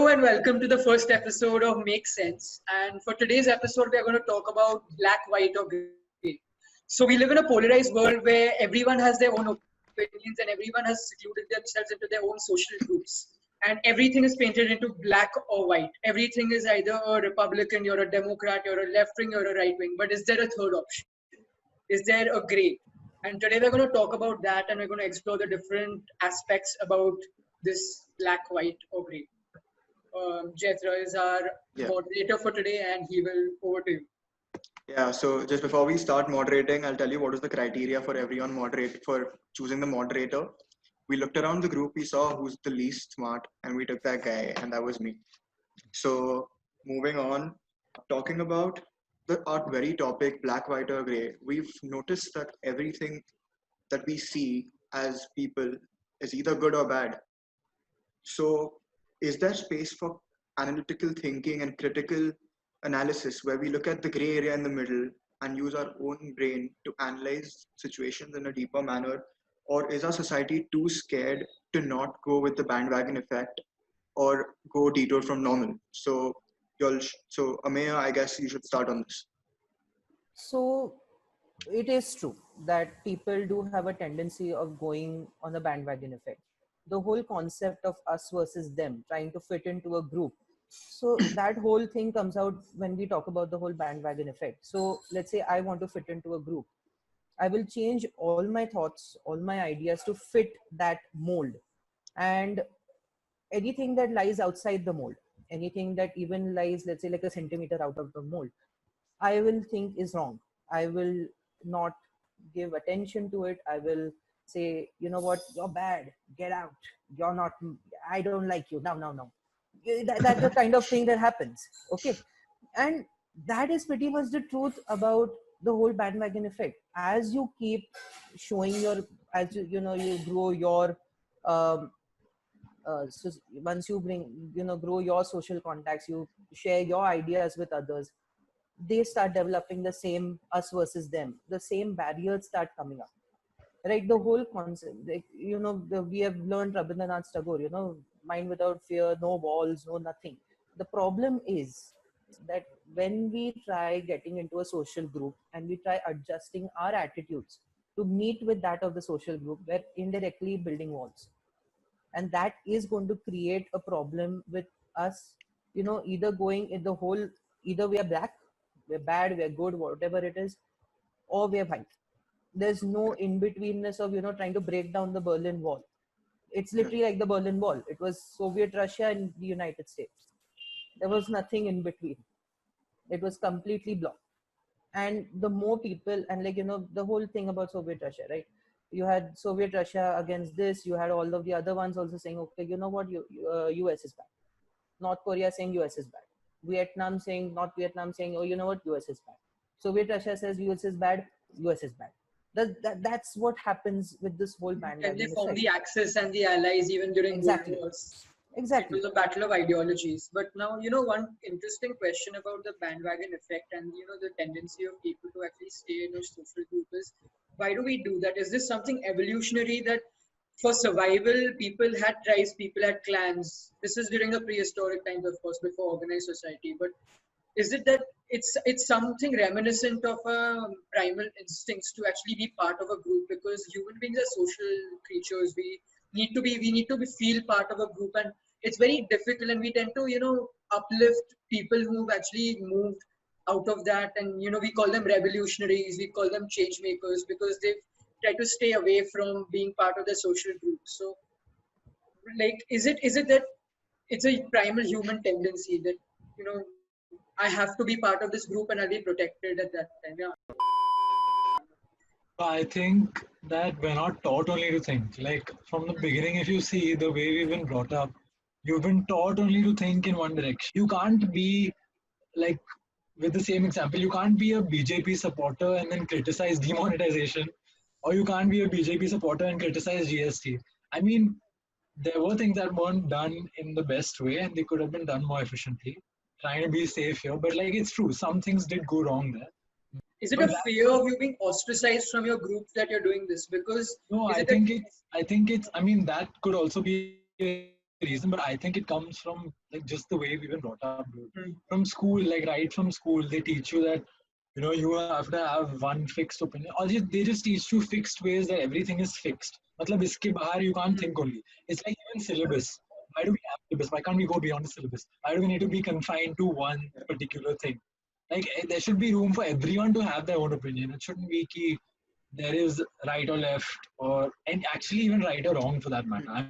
Hello and welcome to the first episode of Make Sense. And for today's episode, we are going to talk about black, white, or grey. So we live in a polarized world where everyone has their own opinions and everyone has secluded themselves into their own social groups. And everything is painted into black or white. Everything is either a Republican, you're a Democrat, you're a left wing, you're a right wing. But is there a third option? Is there a gray? And today we're going to talk about that and we're going to explore the different aspects about this black, white, or gray. Jethra is our Yeah. moderator for today and he will over to you. Yeah. So just before we start moderating, I'll tell you what is the criteria for everyone moderate for choosing the moderator. We looked around the group, we saw who's the least smart, and we took that guy, and that was me. So moving on, talking about our very topic, black, white, or gray, we've noticed that everything that we see as people is either good or bad. So, is there space for analytical thinking and critical analysis where we look at the gray area in the middle and use our own brain to analyze situations in a deeper manner? Or is our society too scared to not go with the bandwagon effect or go detour from normal? So, Ameya, I guess you should start on this. So it is true that people do have a tendency of going on a bandwagon effect. The whole concept of us versus them, trying to fit into a group. So that whole thing comes out when we talk about the whole bandwagon effect. So let's say I want to fit into a group. I will change all my thoughts, all my ideas to fit that mold. And anything that lies outside the mold, anything that even lies, let's say, like a centimeter out of the mold, I will think is wrong. I will not give attention to it. I will say, you know what, you're bad, get out. You're not, I don't like you. No. That's the kind of thing that happens. Okay. And that is pretty much the truth about the whole bandwagon effect. As you keep showing as you grow your, um, so once you grow your social contacts, you share your ideas with others, they start developing the same us versus them, the same barriers start coming up, right? The whole concept, like, we have learned Rabindranath Tagore, mind without fear, no walls, no nothing. The problem is that when we try getting into a social group and we try adjusting our attitudes to meet with that of the social group, we're indirectly building walls, and that is going to create a problem with us, either going in the whole, either we are black, we're bad, we're good, whatever it is, or we're white. There's no in-betweenness of, trying to break down the Berlin Wall. It's literally like the Berlin Wall. It was Soviet Russia and the United States. There was nothing in between. It was completely blocked. And the more people, and the whole thing about Soviet Russia, right? You had Soviet Russia against this, you had all of the other ones also saying, okay, you know what, US is bad. North Korea saying US is bad. Vietnam saying, North Vietnam saying, oh, you know what, US is bad. Soviet Russia says US is bad, US is bad. That's what happens with this whole bandwagon And they effect. form the Axis and the Allies even during Exactly. World Wars. Exactly. It was a battle of ideologies. But now, one interesting question about the bandwagon effect and, the tendency of people to actually stay in a social group is, why do we do that? Is this something evolutionary that for survival, people had tribes, people had clans? This is during the prehistoric times, of course, before organized society. But is it that it's something reminiscent of primal instincts to actually be part of a group, because human beings are social creatures. We need to be feel part of a group, and it's very difficult, and we tend to uplift people who've actually moved out of that, and we call them revolutionaries, we call them change makers, because they've tried to stay away from being part of the social group. So like, is it that it's a primal human tendency that I have to be part of this group and I'll be protected at that time? Yeah. I think that we're not taught only to think. Like from the beginning, if you see the way we've been brought up, you've been taught only to think in one direction. You can't be like, with the same example, you can't be a BJP supporter and then criticize demonetization, or you can't be a BJP supporter and criticize GST. I mean, there were things that weren't done in the best way and they could have been done more efficiently, trying to be safe here. But like, it's true, some things did go wrong there. Is it a fear of you being ostracized from your group that you're doing this? Because no, I think it's, I mean, that could also be a reason, reason, but I think it comes from like just the way we've been brought up, dude. Hmm. From school, like right from school, they teach you that you have to have one fixed opinion, or they just teach you fixed ways that everything is fixed. मतलब इसके बाहर you can't Hmm. think only. It's like even syllabus. Why do we have syllabus? Why can't we go beyond the syllabus? Why do we need to be confined to one particular thing? Like there should be room for everyone to have their own opinion. It shouldn't be ki there is right or left, and actually even right or wrong for that matter. I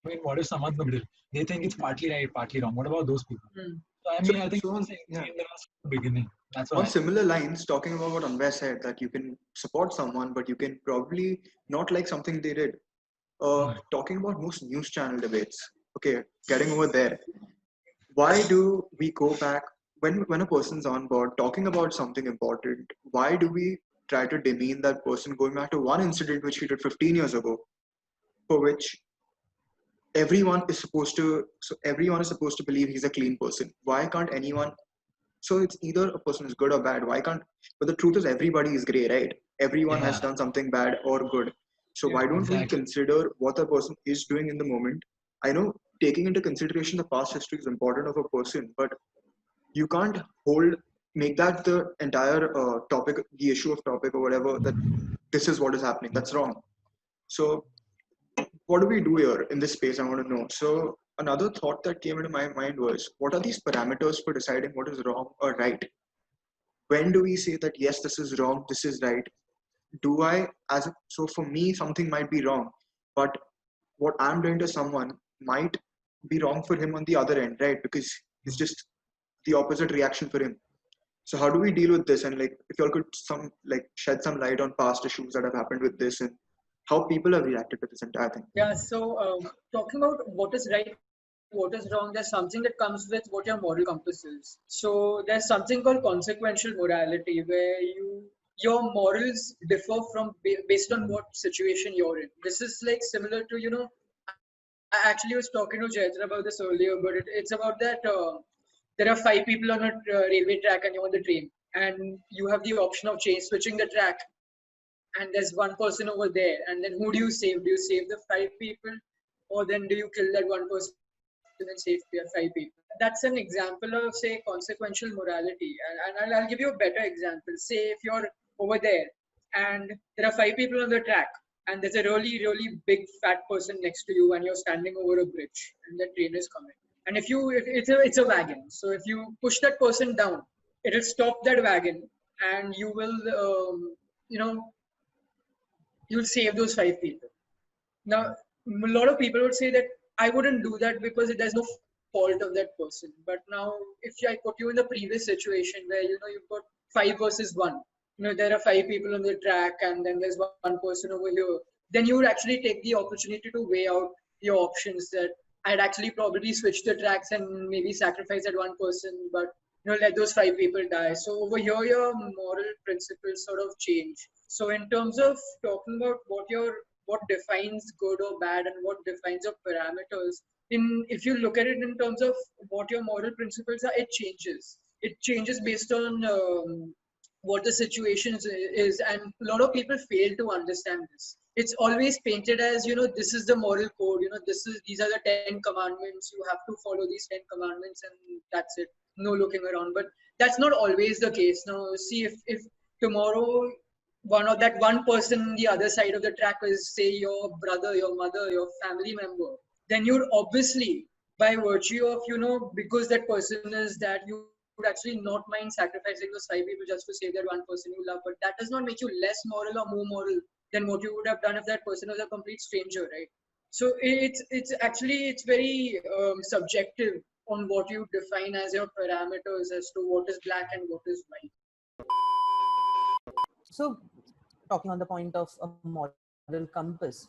mean, what if someone's in the middle? They think it's partly right, partly wrong. What about those people? Hmm. So I mean, So, I think it's so the on, same yeah. thing in the beginning. That's what On I think. similar lines, talking about what Anvay said, that you can support someone, but you can probably not like something they did. Talking about most news channel debates. Okay, getting over there. Why do we go back when a person's on board talking about something important? Why do we try to demean that person going back to one incident which he did 15 years ago, for which everyone is supposed to believe he's a clean person? Why can't anyone? So it's either a person is good or bad. Why can't? But the truth is, everybody is gray, right? Everyone has Yeah, done something bad or good. So Yeah. why don't we exactly. consider what a person is doing in the moment? I know taking into consideration the past history is important of a person, but you can't hold make that the entire topic, the issue of topic or whatever, that this is what is happening. That's wrong. So what do we do here in this space? I want to know. So another thought that came into my mind was, what are these parameters for deciding what is wrong or right? When do we say that yes, this is wrong, this is right? Do I so for me something might be wrong, but what I'm doing to someone might be wrong for him on the other end, right? Because it's just the opposite reaction for him. So how do we deal with this? And like, if y'all could shed some light on past issues that have happened with this and how people have reacted to this entire thing. Yeah, so talking about what is right, what is wrong, there's something that comes with what your moral compass is. So there's something called consequential morality, where your morals differ from based on what situation you're in. This is like similar to I actually was talking to Jaitra about this earlier, but it's about that there are five people on a railway track and you're on the train, and you have the option of change switching the track, and there's one person over there, and then who do you save? Do you save the five people, or then do you kill that one person and save the five people? That's an example of, say, consequential morality. And I'll give you a better example. Say if you're over there and there are five people on the track, and there's a really really big fat person next to you, and you're standing over a bridge and the train is coming, and if it's a wagon, so if you push that person down, it'll stop that wagon, and you will you know you'll save those five people. Now, a lot of people would say that I wouldn't do that because there's no fault of that person. But now, if I put you in the previous situation where you've got five versus one, there are five people on the track, and then there's one person over here, then you would actually take the opportunity to weigh out your options. That I'd actually probably switch the tracks and maybe sacrifice that one person, but let those five people die. So over here, your moral principles sort of change. So in terms of talking about what defines good or bad and what defines your parameters, if you look at it in terms of what your moral principles are, it changes based on what the situation is, and a lot of people fail to understand this. It's always painted as, this is the moral code, these are the 10 commandments, you have to follow these 10 commandments, and that's it, no looking around. But that's not always the case. Now see, if tomorrow that one person on the other side of the track is, say, your brother, your mother, your family member, then you'd obviously, by virtue of, because that person is that, you would actually not mind sacrificing those five people just to save that one person you love. But that does not make you less moral or more moral than what you would have done if that person was a complete stranger, right? So it's very subjective on what you define as your parameters as to what is black and what is white. So talking on the point of a moral compass,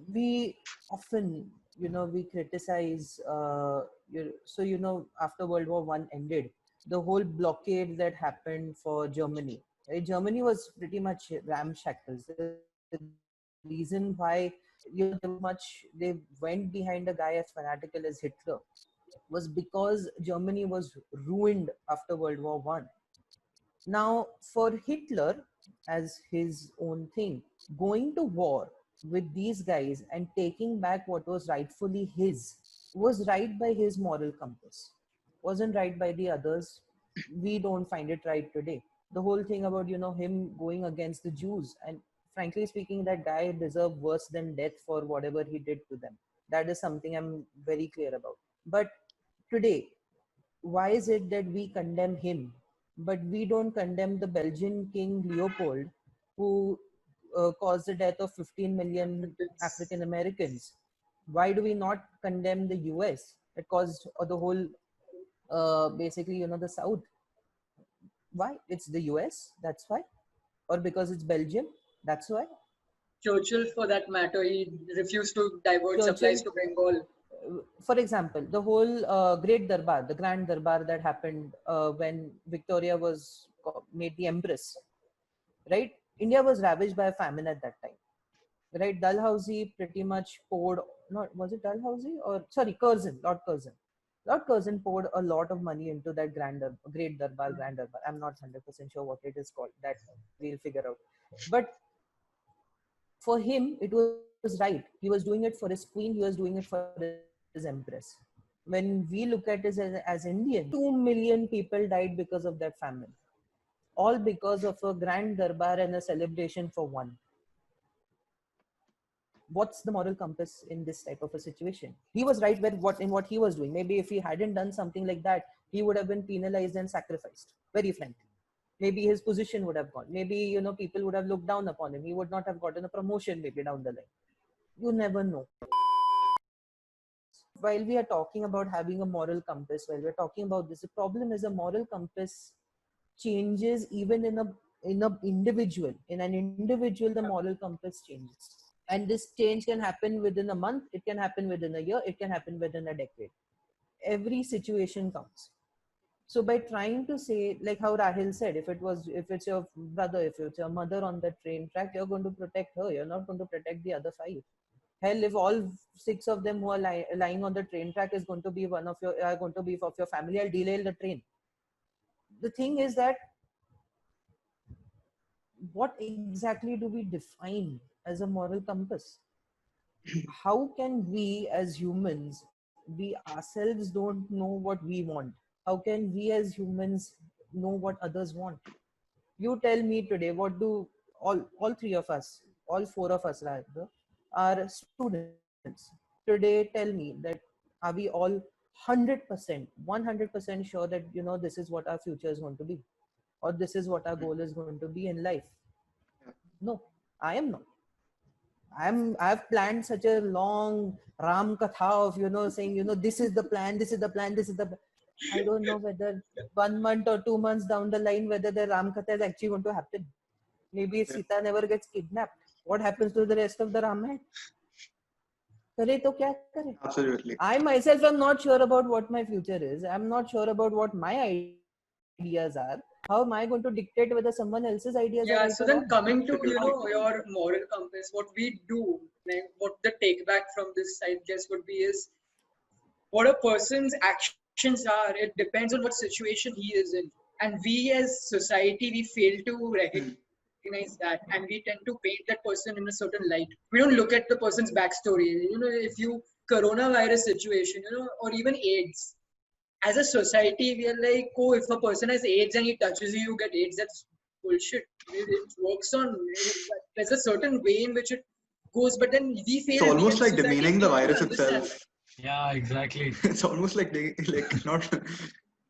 we often, we criticize, after World War One ended, the whole blockade that happened for Germany, right? Germany was pretty much ramshackle. The reason why, they went behind a guy as fanatical as Hitler was because Germany was ruined after World War One. Now, for Hitler, as his own thing, going to war with these guys and taking back what was rightfully his was right by his moral compass, wasn't right by the others. We don't find it right today. The whole thing about him going against the Jews, and frankly speaking, that guy deserved worse than death for whatever he did to them. That is something I'm very clear about. But today, why is it that we condemn him, but we don't condemn the Belgian King Leopold, who caused the death of 15 million Africans. African Americans? Why do we not condemn the US that caused the whole, basically, the South? Why? It's the US, that's why. Or because it's Belgium, that's why. Churchill, for that matter, he refused to divert Churchill, supplies to Bengal. for example, the whole Great Darbar, the Grand Darbar that happened when Victoria was made the Empress, right? India was ravaged by a famine at that time, right? Dalhousie pretty much poured, not, was it Dalhousie or, sorry, Curzon, Lord Curzon. Lord Curzon poured a lot of money into that Great Darbar, Grand Darbar. I'm not 100% sure what it is called. That we'll figure out. But for him, it was right. He was doing it for his queen. He was doing it for his empress. When we look at it as Indians, 2 million people died because of that famine, all because of a grand darbar and a celebration for one. What's the moral compass in this type of a situation? He was right with what he was doing. Maybe if he hadn't done something like that, he would have been penalized and sacrificed, very frankly. Maybe his position would have gone. Maybe people would have looked down upon him. He would not have gotten a promotion maybe down the line. You never know. While we are talking about having a moral compass, while we're talking about this, the problem is a moral compass changes even in an individual, the moral compass changes. And this change can happen within a month, it can happen within a year, it can happen within a decade. Every situation counts. So by trying to say, like how Rahil said, if it's your brother, if it's your mother on the train track, you're going to protect her. You're not going to protect the other 5. Hell, if all 6 of them who are lying on the train track is going to be going to be of your family, I'll derail the train. The thing is that what exactly do we define as a moral compass? How can we as humans, we ourselves don't know what we want? How can we as humans know what others want? You tell me today, what do all 3 of us, all 4 of us rather, are students. Today tell me that, are we all 100%, 100% sure that this is what our future is going to be, or this is what our goal is going to be in life? No, I am not. I've planned such a long Ram Katha of saying this is the plan, this is the plan, this is the. I don't know whether 1 month or 2 months down the line whether the Ram Katha is actually going to happen. Maybe Sita never gets kidnapped. What happens to the rest of the Ramayana? Kare to kya kare? Absolutely. I myself am not sure about what my future is. I'm not sure about what my ideas are. How am I going to dictate whether someone else's ideas are right or wrong? Yeah, so then coming to Absolutely. your moral compass, what we do, like what the take back from this, I guess, would be is what a person's actions are. It depends on what situation he is in, and we as society we fail to recognize that, and we tend to paint that person in a certain light. We don't look at the person's backstory. If you coronavirus situation, or even AIDS. As a society, we are like, oh, if a person has AIDS and he touches you, you get AIDS. That's bullshit. It works on, there's a certain way in which it goes, but then we It's fail, we almost as a like society demeaning the fail to virus understand itself. Yeah, exactly. It's almost like they not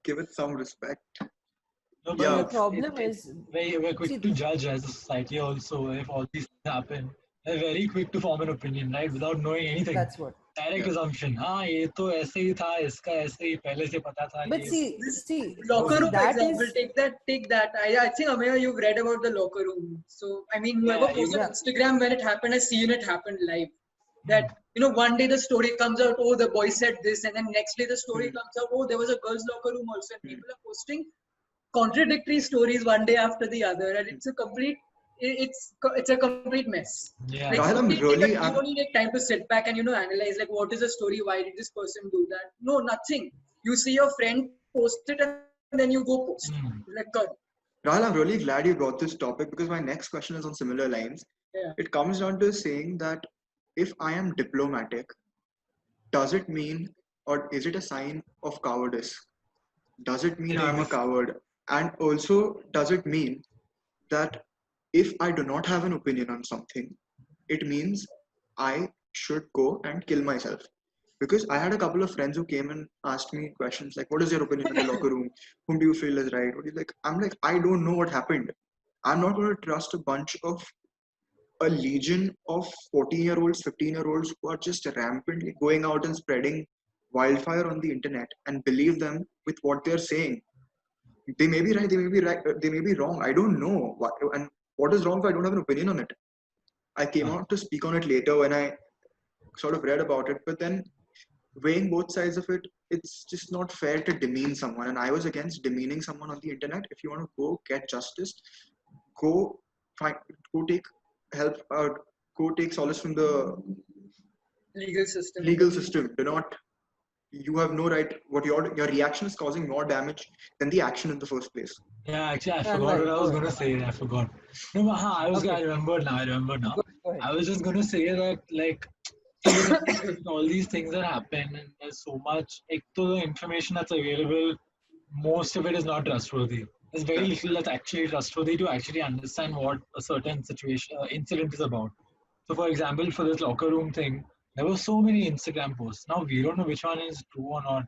give it some respect. No, The Yeah, but problem is, we're quick see, to judge as a society also. If all these things happen, we're very quick to form an opinion, right? Without knowing anything. that's what. Direct yeah. assumption. हाँ ये तो ऐसे ही था, इसका ऐसे ही पहले से पता था But ये. this वो locker see, room सब. that example. is, Take that. I think Ameya, you've read about the locker room. So I mean, whoever Yeah, posted on yeah. Instagram when it happened has seen it happen live. Hmm. That one day the story comes out, oh, the boy said this, and then next day the story Hmm. comes out, oh, there was a girls' locker room also, and Hmm. people are posting contradictory stories one day after the other, and it's a complete mess. Like Yeah. Rahul, you don't need like time to sit back and analyze like what is the story, why did this person do that? No, nothing. You see your friend post it and then you go post. Hmm. Like God. Rahul, I'm really glad you brought this topic because my next question is on similar lines. Yeah. It comes down to saying that if I am diplomatic, does it mean or is it a sign of cowardice? Does it mean I'm a coward? And also, does it mean that if I do not have an opinion on something, it means I should go and kill myself? Because I had a couple of friends who came and asked me questions like, "What is your opinion in the locker room? Whom do you feel is right?" What do you like? I'm like, I don't know what happened. I'm not going to trust a bunch of a legion of 14-year-olds, 15-year-olds who are just rampantly going out and spreading wildfire on the internet and believe them with what they're saying. They may be right, they may be right, they may be wrong. I don't know what and what is wrong if I don't have an opinion on it. I came out to speak on it later when I sort of read about it, but then weighing both sides of it, it's just not fair to demean someone. And I was against demeaning someone on the internet. If you want to go get justice, go find, go take help, go take solace from the Legal system. legal system. Do not. You have no right. What your reaction is causing more damage than the action in the first place. Yeah, actually, I Yeah, forgot what like, I go was ahead. gonna say. I forgot. No, but Okay, I remembered now. I remember now. go ahead. I was just gonna say that, like, see, with all these things that happen, and there's so much, like, to the information that's available, most of it is not trustworthy. There's very Yeah. little that's actually trustworthy to actually understand what a certain situation, incident is about. So, for example, for this locker room thing, there were so many Instagram posts. Now we don't know which one is true or not.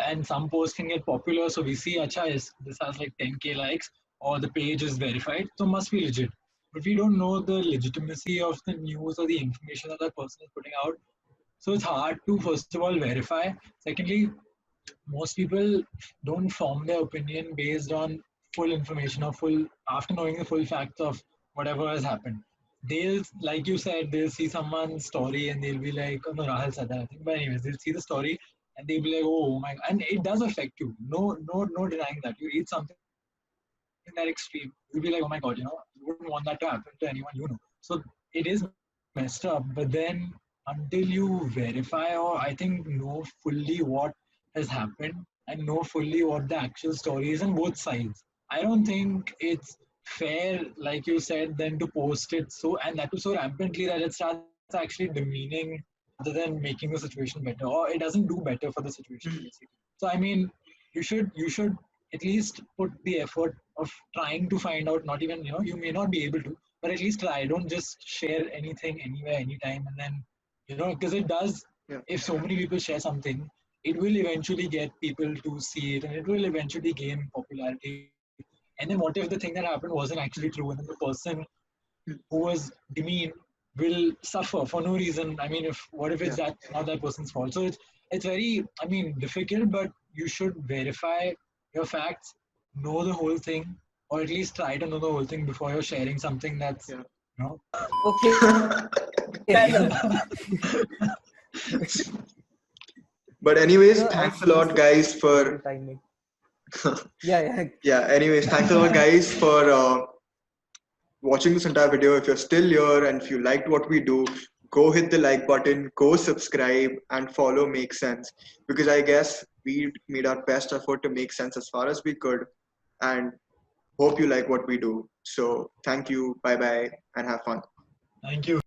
And some posts can get popular, so we see, acha, this has like 10K likes, or the page is verified, so must be legit. But we don't know the legitimacy of the news or the information that that person is putting out. So it's hard to, first of all, verify. Secondly, most people don't form their opinion based on full information or full after knowing the full facts of whatever has happened. They'll, like you said, they'll see someone's story and they'll be like, oh no, Rahul said that, I think. But anyways, they'll see the story and they'll be like, oh my god. And it does affect you. No denying that. You eat something that extreme, you'll be like, oh my god, you wouldn't want that to happen to anyone you know. So it is messed up. But then until you verify or I think know fully what has happened and know fully what the actual story is on both sides, I don't think it's fair, like you said, then to post it so and that too so rampantly that it starts actually demeaning rather than making the situation better, or it doesn't do better for the situation basically. So I mean, you should at least put the effort of trying to find out. Not even, you may not be able to, but at least try. Don't just share anything anywhere anytime and then, because it does. Yeah. If so many people share something, it will eventually get people to see it and it will eventually gain popularity. And then what if the thing that happened wasn't actually true, and then the person who was demeaned will suffer for no reason? I mean, if what if it's Yeah. that not that person's fault? So it's very, I mean, difficult, but you should verify your facts, know the whole thing, or at least try to know the whole thing before you're sharing something that's, Yeah. you know. Okay. But anyways, As thanks a we lot, spoke guys, about for the timing. Yeah. yeah. Anyways, thanks a lot, guys, for watching this entire video. If you're still here and if you liked what we do, go hit the like button, go subscribe, and follow Make Sense, because I guess we made our best effort to make sense as far as we could, and hope you like what we do. So thank you, bye bye, and have fun. Thank you.